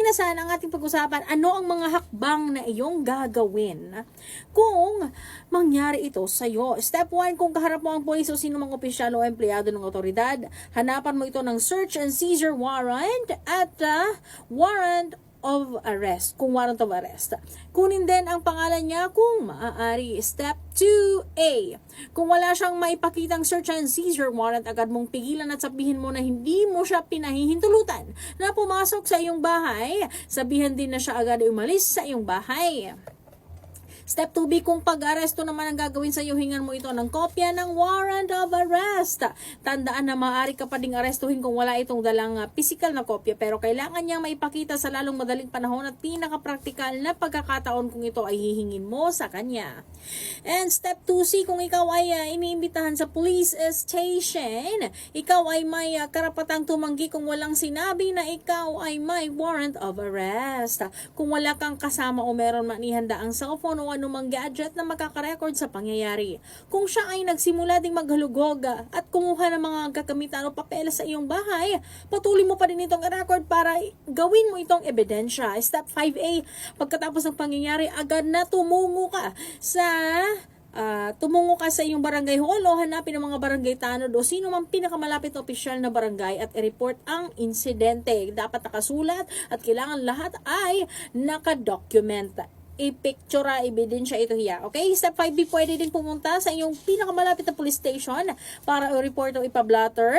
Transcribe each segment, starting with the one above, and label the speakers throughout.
Speaker 1: Minasan, ang ating pag-usapan, ano ang mga hakbang na iyong gagawin kung mangyari ito sa'yo? Step 1, kung kaharap mo ang pulis o sino mang opisyal o empleyado ng otoridad, hanapan mo ito ng search and seizure warrant at warrant of arrest, kung warrant of arrest. Kunin din ang pangalan niya kung maaari. Step 2A, kung wala siyang maipakitang search and seizure warrant, agad mong pigilan at sabihin mo na hindi mo siya pinahihintulutan na pumasok sa iyong bahay. Sabihin din na siya agad ay umalis sa iyong bahay. Step 2B, kung pag-aresto naman ang gagawin sa iyo, hingan mo ito ng kopya ng warrant of arrest. Tandaan na maaari ka pa ding arestuhin kung wala itong dalang physical na kopya, pero kailangan niyang maipakita sa lalong madaling panahon at pinaka-praktikal na pagkakataon kung ito ay hihingin mo sa kanya. And step 2C, kung ikaw ay iniimbitahan sa police station, ikaw ay may karapatang tumanggi kung walang sinabi na ikaw ay may warrant of arrest. Kung wala kang kasama o meron man ihanda ang cellphone o anumang gadget na makakarecord sa pangyayari. Kung siya ay nagsimula ding maghalugog at kumuha ng mga kakamitan o papeles sa iyong bahay, patuloy mo pa rin itong i-record para gawin mo itong ebidensya. Step 5A, pagkatapos ng pangyayari, agad na tumungo ka sa iyong barangay hall o hanapin ang mga barangay tanod o sino mang pinakamalapit na opisyal na barangay at i-report ang insidente. Dapat nakasulat at kailangan lahat ay nakadocument. I-picture, ebidensya ito hiya. Okay? Step 5B, pwede din pumunta sa iyong pinakamalapit na police station para i-report o ipablatter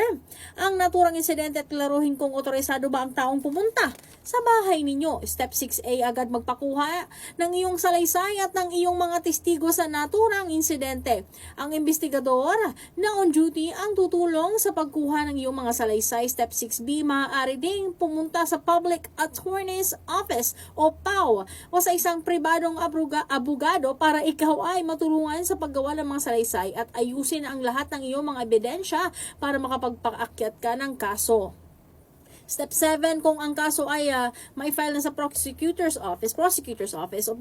Speaker 1: ang naturang insidente at klaruhin kung otorisado ba ang taong pumunta sa bahay ninyo. Step 6A, agad magpakuha ng iyong salaysay at ng iyong mga testigo sa naturang insidente. Ang investigador na on duty ang tutulong sa pagkuha ng iyong mga salaysay. Step 6B, maaari ding pumunta sa Public Attorney's Office o PAO o sa isang pribadong abogado para ikaw ay matulungan sa paggawa ng mga salaysay at ayusin ang lahat ng iyong mga ebidensya para makapagpaakyat ka ng kaso. Step 7, kung ang kaso ay ma-file na sa prosecutor's office o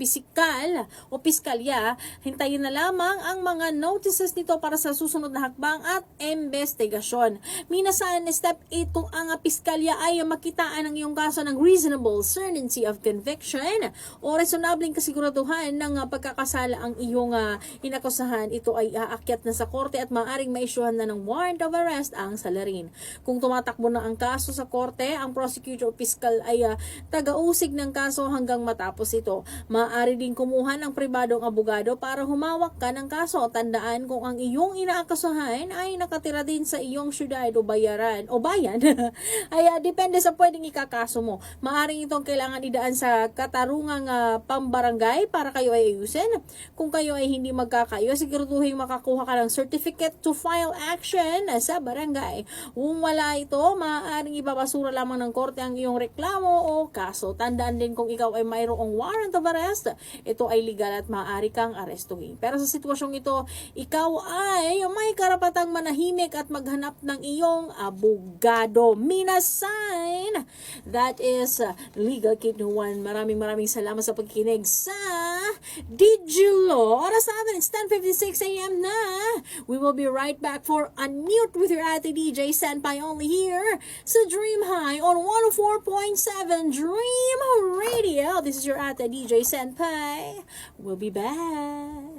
Speaker 1: piskalya, hintayin na lamang ang mga notices nito para sa susunod na hakbang at investigasyon. Minasan, step 8, kung ang piskalya ay makitaan ng iyong kaso ng reasonable certainty of conviction o resonableng kasiguraduhan ng pagkakasala ang iyong inakusahan, ito ay aakyat na sa korte at maaaring maisyuhan na ng warrant of arrest ang salarin. Kung tumatakbo na ang kaso sa korte, ang prosecutor o piskal ay taga-usig ng kaso hanggang matapos ito. Maaari din kumuha ng pribadong abogado para humawak ka ng kaso. Tandaan, kung ang iyong inaakasahan ay nakatira din sa iyong syudad o bayan, ay depende sa pwedeng ikakaso mo. Maaring itong kailangan idaan sa katarungang pambarangay para kayo ay ayusin. Kung kayo ay hindi magkakayo, siguraduhin makakuha ka ng certificate to file action sa barangay. Kung wala ito, maaaring ipapasura lamang ng korte ang iyong reklamo o kaso. Tandaan din, kung ikaw ay mayroong warrant of arrest, ito ay legal at maaari kang arestuhin. Pero sa sitwasyong ito, ikaw ay may karapatang manahimik at maghanap ng iyong abogado. Minasan! That is Legal Kit 1. Maraming salamat sa pagkikinig sa Digilo. Oras natin, it's 10:56 a.m. na. We will be right back for Unmute with your Ate DJ Senpai only here sa Dream High on 104.7 Dream Radio. This is your Ate DJ Senpai. We'll be back.